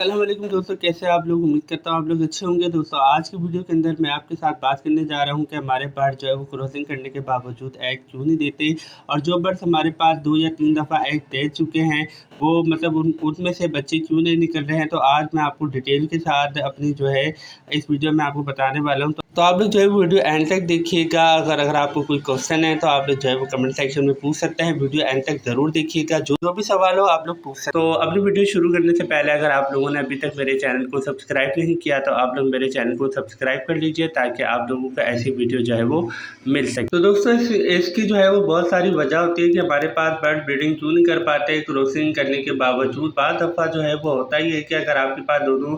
अस्सलामुअलैकुम दोस्तों, कैसे आप लोग। उम्मीद करता हूँ आप लोग अच्छे होंगे। दोस्तों आज की वीडियो के अंदर मैं आपके साथ बात करने जा रहा हूँ कि हमारे बर्ड जो है वो क्रॉसिंग करने के बावजूद एग क्यों नहीं देते, और जो बर्ड्स हमारे पास 2 या 3 दफ़ा एग दे चुके हैं वो मतलब उनमें से बच्चे क्यों नहीं निकल रहे हैं। तो आज मैं आपको डिटेल के साथ अपनी जो है इस वीडियो में आपको बताने वाला हूँ। तो आप लोग जो है वीडियो एंड तक देखिएगा। अगर आपको कोई क्वेश्चन है तो आप लोग जो है वो कमेंट सेक्शन में पूछ सकते हैं। वीडियो एंड तक ज़रूर देखिएगा, जो भी सवाल हो आप लोग पूछ सकते हैं। तो अपनी वीडियो शुरू करने से पहले अगर आप लोगों ने अभी तक मेरे चैनल को सब्सक्राइब नहीं किया तो आप लोग मेरे चैनल को सब्सक्राइब कर लीजिए, ताकि आप लोगों को ऐसी वीडियो जो है वो मिल सके। तो दोस्तों इसकी जो है वो बहुत सारी वजह होती है कि हमारे पास बर्ड ब्रीडिंग क्यों नहीं कर पाते क्रॉसिंग करने के बावजूद। बाद दफ़ा जो है वो होता ही है कि अगर आपके पास दोनों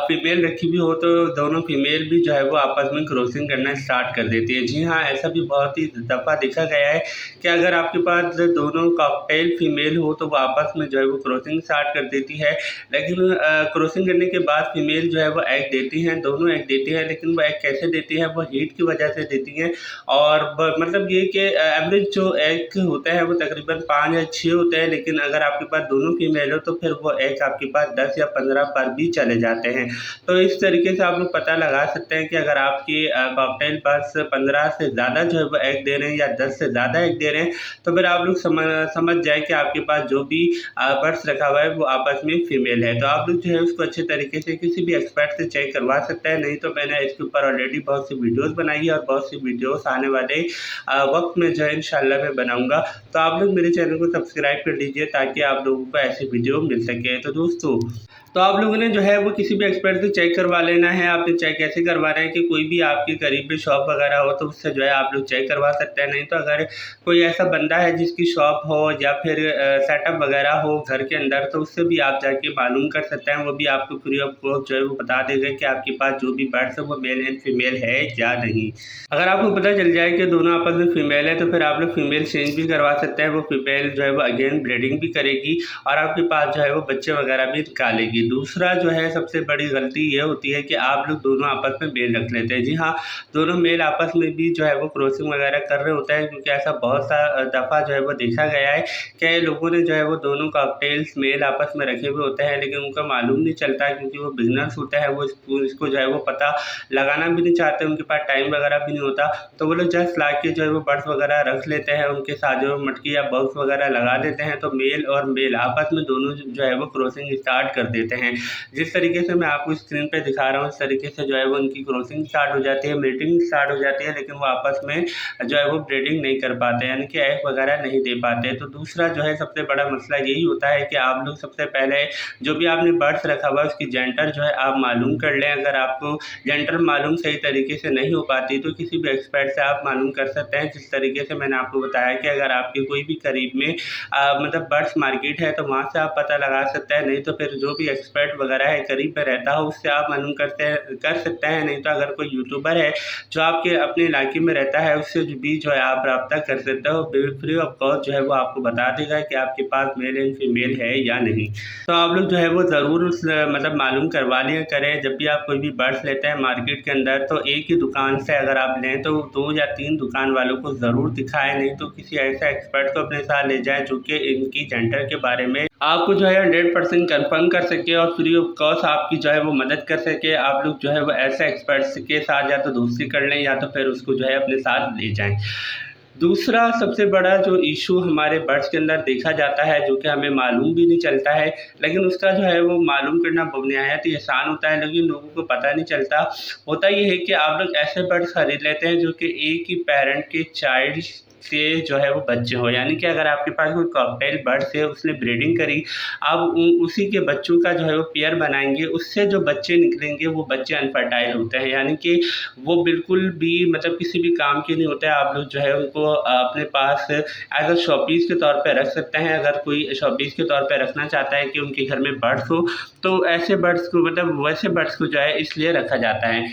फीमेल रखी भी हो तो दोनों फीमेल भी जो है वो आपस में क्रॉसिंग करना स्टार्ट कर देती है। जी हाँ, ऐसा भी बहुत ही दफ़ा देखा गया है कि अगर आपके पास दोनों कॉकटेल फीमेल हो तो वो आपस में जो है वो क्रॉसिंग स्टार्ट कर देती है। लेकिन क्रॉसिंग करने के बाद फीमेल जो है वो एग देती हैं, दोनों एग देती हैं। लेकिन वो एग कैसे देती हैं, वो हीट की वजह से देती हैं। और मतलब ये कि एवरेज जो एग होते हैं वो तकरीबन 5 या 6 होते हैं। लेकिन अगर आपके पास दोनों फीमेल हो तो फिर वो एग आपके पास 10 या 15 पर भी चले जाते हैं। तो इस तरीके से आप लोग पता लगा सकते हैं कि अगर आपकी कॉकटेल बर्ड्स 15 से ज़्यादा जो है वो एग दे रहे हैं या 10 से ज़्यादा एग दे रहे हैं, तो फिर आप लोग समझ जाएँ कि आपके पास जो भी बर्ड्स रखा हुआ है वो आपस में फीमेल है। तो आप लोग जो है उसको अच्छे तरीके से किसी भी एक्सपर्ट से चेक करवा सकते हैं। नहीं तो मैंने इसके ऊपर ऑलरेडी बहुत सी वीडियोज़ बनाई है और बहुत सी वीडियोज़ आने वाले वक्त में जो है इंशाल्लाह मैं बनाऊँगा। तो आप लोग मेरे चैनल को सब्सक्राइब कर लीजिए ताकि आप लोगों को ऐसी वीडियो मिल सके। तो दोस्तों तो आप लोगों ने जो है वो किसी भी एक्सपर्ट से चेक करवा लेना है। आपने चेक कैसे करवा रहे हैं कि कोई भी आपके करीब में शॉप वगैरह हो तो उससे जो है आप लोग चेक करवा सकते हैं। नहीं तो अगर कोई ऐसा बंदा है जिसकी शॉप हो या फिर सेटअप वगैरह हो घर के अंदर, तो उससे भी आप जाके मालूम कर सकते हैं। वो भी आपको फ्री ऑफ कॉस्ट जो है वो बता देगा कि आपके पास जो भी बर्ड्स है वो मेल एंड फीमेल है या नहीं। अगर आपको पता चल जाए कि दोनों आपस में फीमेल है तो फिर आप लोग फीमेल चेंज भी करवा सकते हैं। वो फीमेल जो है वो अगेन ब्रीडिंग भी करेगी और आपके पास जो है वो बच्चे वगैरह भी निकालेगी। दूसरा जो है सबसे बड़ी गलती ये होती है कि आप लोग दोनों आपस में मेल रख लेते हैं। जी हाँ, दोनों मेल आपस में भी जो है वो क्रॉसिंग वगैरह कर रहे होते हैं, क्योंकि ऐसा बहुत सा दफ़ा जो है वो देखा गया है कि लोगों ने जो है वो दोनों कॉकटेल्स मेल आपस में रखे हुए होते हैं, लेकिन उनका मालूम नहीं चलता क्योंकि वो बिगनर्स होते हैं। वो इसको जो है वो पता लगाना भी नहीं चाहते, उनके पास टाइम वगैरह भी नहीं होता। तो वो लोग जस्ट ला के जो है वो बर्ड्स वगैरह रख लेते हैं, उनके साथ जो मटकी या बॉक्स वगैरह लगा देते हैं। तो मेल और मेल आपस में दोनों जो है वो क्रॉसिंग स्टार्ट कर देते हैं। जिस तरीके से मैं आपको स्क्रीन पे दिखा रहा हूँ इस तरीके से जो है वो उनकी क्रॉसिंग स्टार्ट हो जाती है, मीटिंग स्टार्ट हो जाती है, लेकिन वो आपस में जो है वो ब्रीडिंग नहीं कर पाते, यानी कि एग वगैरह नहीं दे पाते। तो दूसरा जो है सबसे बड़ा मसला यही होता है कि आप लोग सबसे पहले जो भी आपने बर्ड्स रखा हुआ है उसकी जेंडर जो है आप मालूम कर लें। अगर आपको जेंडर मालूम सही तरीके से नहीं हो पाती तो किसी भी एक्सपर्ट से आप मालूम कर सकते हैं। जिस तरीके से मैंने आपको बताया कि अगर आपके कोई भी करीब में मतलब बर्ड्स मार्केट है तो वहाँ से आप पता लगा सकते हैं। नहीं तो फिर जो भी एक्सपर्ट वगैरह है करीब में रहता हो उससे आप मालूम कर सकते हैं। नहीं तो अगर कोई यूट्यूबर है जो आपके अपने इलाके में रहता है उससे भी जो है आप रब्ता कर सकते हो। फ्री ऑफ कॉस्ट जो है वो आपको बता देगा कि आपके पास मेल एंड फीमेल है या नहीं। तो आप लोग जो है वो ज़रूर मतलब मालूम करवा लिया करें। जब भी आप कोई भी बर्ड्स लेते हैं मार्केट के अंदर तो एक ही दुकान से अगर आप लें तो 2 या 3 दुकान वालों को ज़रूर दिखाएं। नहीं तो किसी ऐसे एक्सपर्ट को अपने साथ ले जाएं जो कि इनकी जेंडर के बारे में आपको जो है 100% कंफर्म कर सके और फ्री ऑफ कॉस्ट आपकी जो है वो मदद कर सके। आप लोग जो है वो ऐसे एक्सपर्ट्स के साथ या तो दोस्ती कर लें या तो फिर उसको जो है अपने साथ ले जाएं। दूसरा सबसे बड़ा जो इशू हमारे बर्ड्स के अंदर देखा जाता है, जो कि हमें मालूम भी नहीं चलता है, लेकिन उसका जो है वो मालूम करना बेनिहायत ही आसान होता है, लेकिन लोगों को पता नहीं चलता। होता ये है कि आप लोग ऐसे बर्ड्स खरीद लेते हैं जो कि एक ही पेरेंट के चाइल्ड से जो है वो बच्चे हो, यानी कि अगर आपके पास कोई कॉकटेल बर्ड्स है उसने ब्रीडिंग करी, आप उसी के बच्चों का जो है वो पेयर बनाएंगे, उससे जो बच्चे निकलेंगे वो बच्चे अनफर्टाइल होते हैं, यानी कि वो बिल्कुल भी मतलब किसी भी काम के नहीं होते हैं। आप लोग जो है उनको अपने पास एज अ शोपीस के तौर पे रख सकते हैं। अगर कोई शोपीस के तौर पे रखना चाहता है कि उनके घर में बर्ड्स हो तो ऐसे बर्ड्स को मतलब वैसे बर्ड्स को जो है इसलिए रखा जाता है।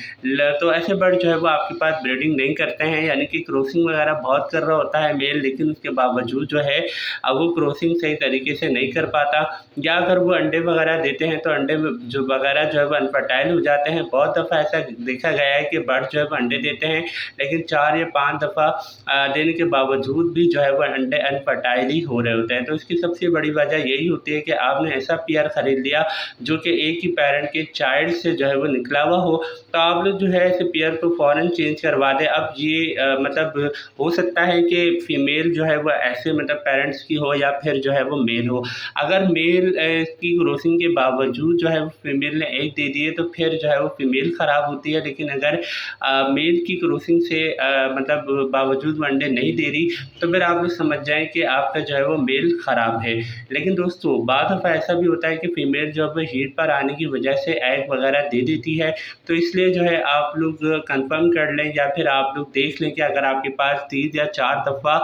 तो ऐसे बर्ड जो है वो आपके पास ब्रीडिंग नहीं करते हैं, यानी कि क्रॉसिंग वगैरह बहुत कर रहे होता है मेल, लेकिन उसके बावजूद जो है अब वो क्रॉसिंग सही तरीके से नहीं कर पाता, या अगर वो अंडे वगैरह देते हैं तो अंडे जो वगैरह जो है वो अनफर्टाइल हो जाते हैं। बहुत दफ़ा ऐसा देखा गया है कि बर्ड जो है वो अंडे देते हैं, लेकिन 4 या 5 दफ़ा देने के बावजूद भी जो है वो अंडे अनफर्टाइल ही हो रहे होते हैं। तो इसकी सबसे बड़ी वजह यही होती है कि आपने ऐसा पेयर ख़रीद लिया जो कि एक ही पेरेंट के चाइल्ड से जो है वो निकला हुआ हो, तो आप लोग जो है ऐसे पेयर को फ़ौरन चेंज करवा दें। अब ये मतलब हो सकता है कि फ़ीमेल जो है वो ऐसे मतलब पेरेंट्स की हो या फिर जो है वो मेल हो। अगर मेल की क्रॉसिंग के बावजूद जो है वो फीमेल ने एग दे दिए तो फिर जो है वो फीमेल ख़राब होती है, लेकिन अगर मेल की क्रॉसिंग से मतलब बावजूद वो अंडे नहीं दे रही तो फिर आप लोग समझ जाएँ कि आपका जो है वो मेल ख़राब है। लेकिन दोस्तों बाद दफ़ा ऐसा भी होता है कि फ़ीमेल जो है हीट पर आने की वजह से एग वगैरह दे देती है, तो इसलिए जो है आप लोग कंफर्म कर लें या फिर आप लोग देख लें कि अगर आपके पास 3 या 4 दफ़ा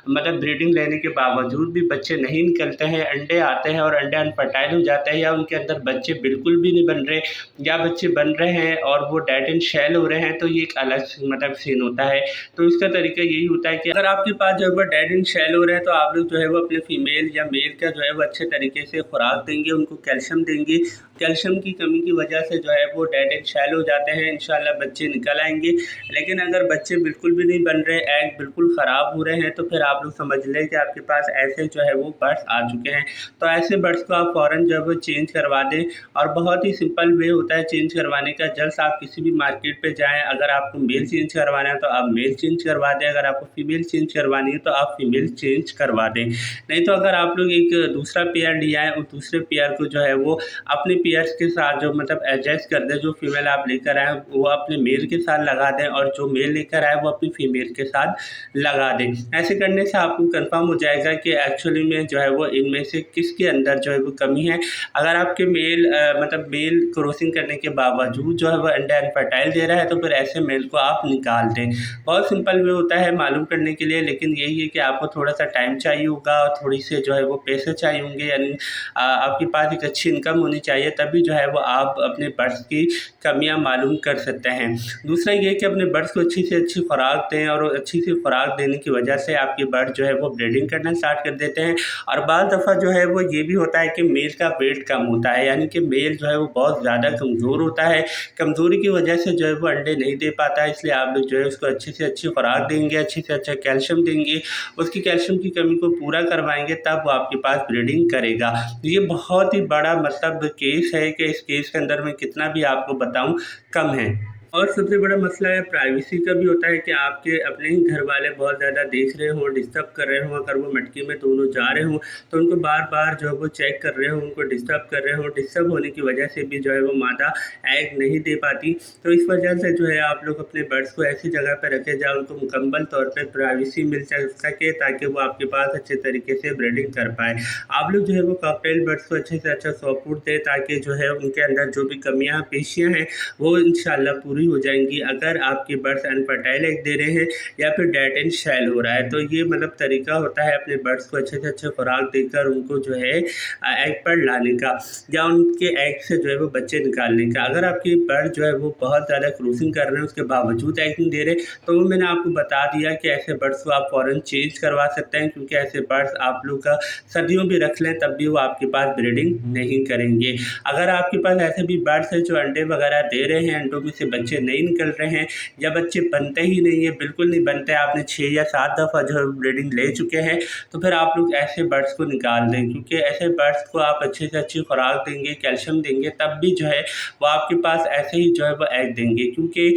मतलब ब्रीडिंग लेने के बावजूद भी बच्चे नहीं निकलते हैं, अंडे आते हैं और अंडे अनफर्टाइल हो जाते हैं, या उनके अंदर बच्चे बिल्कुल भी नहीं बन रहे, या बच्चे बन रहे हैं और वो डेड एंड शेल हो रहे हैं, तो ये एक अलग मतलब सीन होता है। तो इसका तरीका यही होता है कि अगर आपके पास जो है वो डेड एंड शेल हो रहे हैं तो आप लोग जो है वो अपने फीमेल या मेल का जो है वो अच्छे तरीके से खुराक देंगे, उनको कैल्शियम देंगे। कैल्शियम की कमी की वजह से जो है वो डेड एंड शेल हो जाते हैं, इंशाल्लाह बच्चे निकल आएंगे। लेकिन अगर बच्चे बिल्कुल भी नहीं बन रहे, एग बिल्कुल ख़राब हो रहे हैं, तो फिर आप लोग समझ लें कि आपके पास ऐसे जो है वो बर्ड्स आ चुके हैं। तो ऐसे बर्ड्स को आप फ़ौरन जो है वो चेंज करवा दें, और बहुत ही सिंपल वे होता है चेंज करवाने का। जस्ट आप किसी भी मार्केट पे जाएँ, अगर आपको मेल चेंज करवाना है तो आप मेल चेंज करवा दें, अगर आपको फीमेल चेंज करवानी है तो आप फीमेल चेंज करवा दें। नहीं तो अगर आप लोग एक दूसरा पेयर लिया है और दूसरे पेयर को जो है वो अपने पेयर्स के साथ जो मतलब एडजस्ट कर दें, जो फीमेल आप लेकर आए वो अपने मेल के साथ लगा दें और जो मेल लेकर आए वो अपनी फीमेल के साथ लगा दें। ऐसे करने से आपको कंफर्म हो जाएगा कि एक्चुअली में जो है वो इनमें से किसके अंदर जो है वो कमी है। अगर आपके मेल मतलब मेल क्रॉसिंग करने के बावजूद जो है वो अंडे अनफर्टाइल दे रहा है तो फिर ऐसे मेल को आप निकाल दें। बहुत सिंपल वे होता है मालूम करने के लिए, लेकिन यही है कि आपको थोड़ा सा टाइम चाहिए होगा और थोड़ी से जो है वो पैसे चाहिए होंगे, यानी आपके पास एक अच्छी इनकम होनी चाहिए, तभी जो है वो आप अपने बर्ड्स की कमियां मालूम कर सकते हैं। दूसरा ये कि अपने बर्ड्स को अच्छी से अच्छी खुराक दें, और अच्छी सी खुराक देने की वजह से आपके बर्ड जो है वो ब्रीडिंग करना स्टार्ट कर देते हैं। और बाद दफ़ा जो है वो ये भी होता है कि मेल का वेट कम होता है, यानी कि मेल जो है वो बहुत ज़्यादा कमज़ोर होता है। कमज़ोरी की वजह से जो है वो अंडे नहीं दे पाता है, इसलिए आप लोग जो है उसको अच्छी से अच्छी खुराक देंगे, अच्छे से अच्छा कैल्शियम देंगे, उसकी कैल्शियम की कमी को पूरा करवाएंगे, तब वो आपके पास ब्रीडिंग करेगा। ये बहुत ही बड़ा मतलब केस है कि इस केस के अंदर मैं कितना भी आपको बताऊं कम है। और सबसे बड़ा मसला है प्राइवेसी का भी होता है कि आपके अपने ही घर वाले बहुत ज़्यादा देख रहे हों, डिस्टर्ब कर रहे हों, अगर वो मटकी में दोनों जा रहे हों तो उनको बार बार जो है वो चेक कर रहे हों, उनको डिस्टर्ब कर रहे हों। डिस्टर्ब होने की वजह से भी जो है वो मादा एग नहीं दे पाती। तो इस वजह से जो है आप लोग अपने बर्ड्स को ऐसी जगह पर रखें जहाँ उनको मुकम्मल तौर पर प्राइवेसी मिल सके, ताकि वो आपके पास अच्छे तरीके से ब्रीडिंग कर पाए। आप लोग जो है वो कॉकटेल बर्ड्स को अच्छे से अच्छा सपोर्ट दें, ताकि जो है उनके अंदर जो भी कमियाँ पेशियाँ हैं वो इंशाल्लाह पूरी हो जाएंगी। अगर आपके बर्ड्स अनफर्टाइल एग दे रहे हैं या फिर डेड एंड शेल हो रहा है, तो ये मतलब तरीका होता है अपने बर्ड्स को अच्छे से अच्छे खुराक देकर उनको जो है एग पर लाने का, या उनके एग से जो है वो बच्चे निकालने का। अगर आपके बर्ड जो है वो बहुत ज़्यादा क्रॉसिंग कर रहे हैं उसके बावजूद एग नहीं दे रहे, तो वो मैंने आपको बता दिया कि ऐसे बर्ड्स को आप फ़ौरन चेंज करवा सकते हैं, क्योंकि ऐसे बर्ड्स आप लोग का सर्दियों भी रख लें तब भी वो आपके पास ब्रीडिंग नहीं करेंगे। अगर आपके पास ऐसे भी बर्ड्स हैं जो अंडे वगैरह दे रहे हैं, अंडों में से बच्चे नहीं निकल रहे हैं या बच्चे बनते ही नहीं है, बिल्कुल नहीं बनते, आपने 6 या 7 दफ़ा जो है ब्रीडिंग ले चुके हैं, तो फिर आप लोग ऐसे बर्ड्स को निकाल दें। क्योंकि ऐसे बर्ड्स को आप अच्छे से अच्छी खुराक देंगे, कैल्शियम देंगे, तब भी जो है वो आपके पास ऐसे ही जो है वो एग देंगे। क्योंकि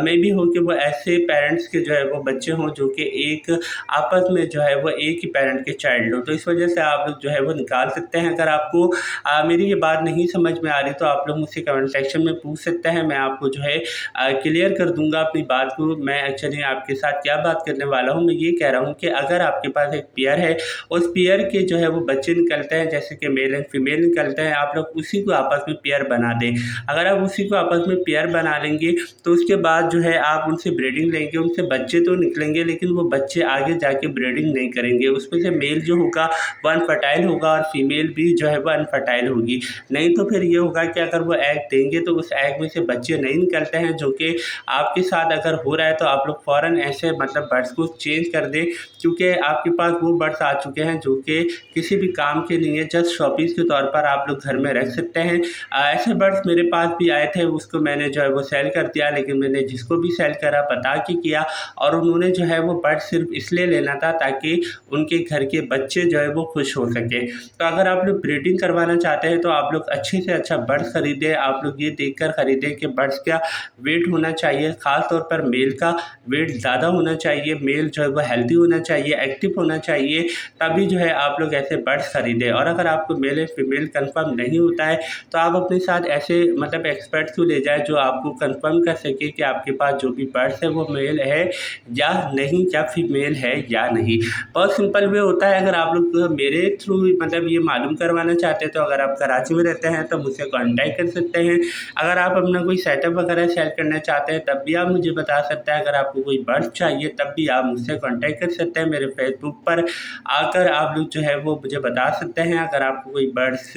मे भी हो कि वो ऐसे पेरेंट्स के जो है वो बच्चे हों जो कि एक आपस में जो है वो एक ही पेरेंट के चाइल्ड हो, तो इस वजह से आप लोग जो है वो निकाल सकते हैं। अगर आपको मेरी ये बात नहीं समझ में आ रही तो आप लोग मुझसे कमेंट सेक्शन में पूछ सकते हैं, मैं आपको जो है क्लियर कर दूंगा अपनी बात को। मैं एक्चुअली आपके साथ क्या बात करने वाला हूँ, मैं ये कह रहा हूँ कि अगर आपके पास एक पेयर है, उस पेयर के जो है वो बच्चे निकलते हैं, जैसे कि मेल एंड फीमेल निकलते हैं, आप लोग उसी को आपस में पेयर बना दें। अगर आप उसी को आपस में पेयर बना लेंगे तो उसके बाद जो है आप उनसे ब्रीडिंग लेंगे, उनसे बच्चे तो निकलेंगे लेकिन वो बच्चे आगे जाके ब्रीडिंग नहीं करेंगे। उसमें से मेल जो होगा वो अनफर्टाइल होगा और फीमेल भी जो है वो अनफर्टाइल होगी। नहीं तो फिर ये होगा कि अगर वो एग देंगे तो उस एग में से बच्चे नहीं निकलते हैं, हैं जो कि आपके साथ अगर हो रहा है तो आप लोग फ़ौरन ऐसे मतलब बड्स को चेंज कर दें, क्योंकि आपके पास वो बड्स आ चुके हैं जो कि किसी भी काम के नहीं है, जस्ट शॉपीस के तौर पर आप लोग घर में रख सकते हैं। ऐसे बड्स मेरे पास भी आए थे, उसको मैंने जो है वो सेल कर दिया, लेकिन मैंने जिसको भी सेल करा बता के किया, और उन्होंने जो है वो बड्स सिर्फ इसलिए लेना था ताकि उनके घर के बच्चे जो है वो खुश हो सकें। तो अगर आप लोग ब्रीडिंग करवाना चाहते हैं तो आप लोग अच्छे से अच्छा बड्स खरीदें। आप लोग ये देखकर खरीदें कि बड्स का वेट होना चाहिए, ख़ास तौर पर मेल का वेट ज़्यादा होना चाहिए, मेल जो है वो हेल्दी होना चाहिए, एक्टिव होना चाहिए, तभी जो है आप लोग ऐसे बड्स खरीदें। और अगर आपको मेल या फीमेल कंफर्म नहीं होता है तो आप अपने साथ ऐसे मतलब एक्सपर्ट्स को ले जाएँ जो आपको कंफर्म कर सके कि आपके पास जो भी बड्स है वो मेल है या नहीं, या फीमेल है या नहीं। बहुत सिंपल वे होता है। अगर आप लोग मेरे थ्रू मतलब ये मालूम करवाना चाहते हैं तो अगर आप कराची में रहते हैं तो मुझसे कांटेक्ट कर सकते हैं। अगर आप अपना कोई सेटअप वगैरह सेल करना चाहते हैं तब भी आप मुझे बता सकते हैं। अगर आपको कोई बर्ड्स चाहिए तब भी आप मुझसे कांटेक्ट कर सकते हैं। मेरे फेसबुक पर आकर आप लोग जो है वो मुझे बता सकते हैं। अगर आपको कोई बर्ड्स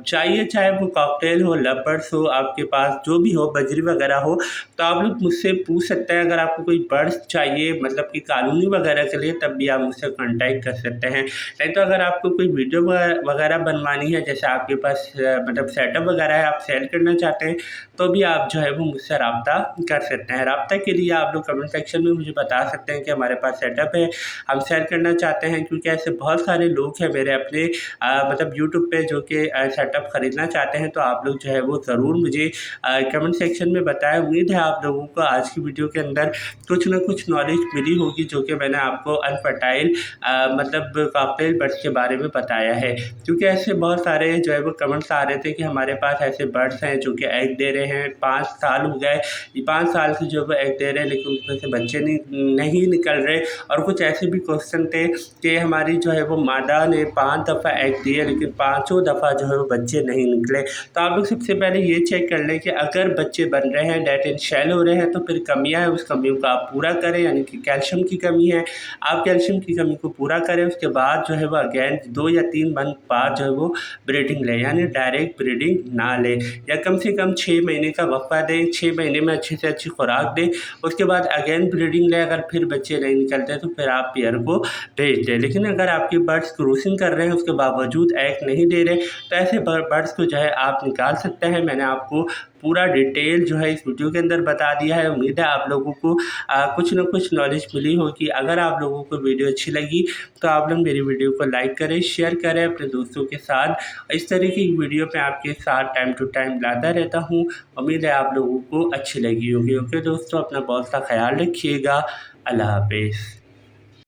चाहिए, चाहे वो कॉकटेल हो, लव बर्ड्स हो, आपके पास जो भी हो, बजरी वगैरह हो, तो आप लोग मुझसे पूछ सकते हैं। अगर आपको कोई बर्ड्स चाहिए मतलब कि कॉलोनी वगैरह के लिए तब भी आप मुझसे कांटेक्ट कर सकते हैं। नहीं तो अगर आपको कोई वीडियो वगैरह बनवानी है, जैसे आपके पास मतलब सेटअप वगैरह है, आप सेल करना चाहते हैं, तो भी आप जो है वो मुझसे रब्ता कर सकते हैं। रब्ता के लिए आप लोग कमेंट सेक्शन में मुझे बता सकते हैं कि हमारे पास सेटअप है, हम सेल करना चाहते हैं, क्योंकि ऐसे बहुत सारे लोग हैं मेरे अपने मतलब यूट्यूब पे जो कि सेटअप ख़रीदना चाहते हैं। तो आप लोग जो है वो ज़रूर मुझे कमेंट सेक्शन में बताएं। उम्मीद है आप लोगों को आज की वीडियो के अंदर कुछ ना कुछ नॉलेज मिली होगी, जो कि मैंने आपको अनफर्टाइल मतलब कॉकटेल बर्ड्स के बारे में बताया है। क्योंकि ऐसे बहुत सारे जो है वो कमेंट्स आ रहे थे कि हमारे पास ऐसे बर्ड्स हैं जो कि एग दे रहे हैं, 5 साल हो गए, 5 साल से जो है वो एग दे रहे हैं, लेकिन उसमें से बच्चे नहीं निकल रहे। और कुछ ऐसे भी क्वेश्चन थे कि हमारी जो है वो मादा ने 5 दफ़ा एग दिए, लेकिन 5 दफ़ा जो है वो बच्चे नहीं निकले। तो आप लोग सबसे पहले ये चेक कर लें कि अगर बच्चे बन रहे हैं, डेट एंड शेल हो रहे हैं, तो फिर कमियाँ हैं, उस कमियों को आप पूरा करें। यानी कि कैल्शियम की कमी है, आप कैल्शियम की कमी को पूरा करें। उसके बाद जो है वो अगेन 2 या 3 मंथ बाद जो है वो ब्रीडिंग लें, यानी डायरेक्ट ब्रीडिंग ना लें, या कम से कम 6 महीने का वक्फा दें। 6 महीने में अच्छी से अच्छी खुराक दें, उसके बाद अगेन ब्रीडिंग लें। अगर फिर बच्चे नहीं निकलते तो फिर आप पेयर को भेज दें। लेकिन अगर आपके बर्ड्स क्रॉसिंग कर रहे हैं, उसके बावजूद एग नहीं दे रहे, तो ऐसे बर्ड्स को जो है आप निकाल सकते हैं। मैंने आपको पूरा डिटेल जो है इस वीडियो के अंदर बता दिया है। उम्मीद है आप लोगों को कुछ ना कुछ नॉलेज मिली होगी। अगर आप लोगों को वीडियो अच्छी लगी तो आप लोग मेरी वीडियो को लाइक करें, शेयर करें अपने दोस्तों के साथ। इस तरीके की वीडियो मैं आपके साथ टाइम टू टाइम लाता रहता हूँ। उम्मीद है आप लोगों को अच्छी लगी होगी। ओके दोस्तों, अपना बहुत सा ख्याल रखिएगा। अल्लाह हाफिज़।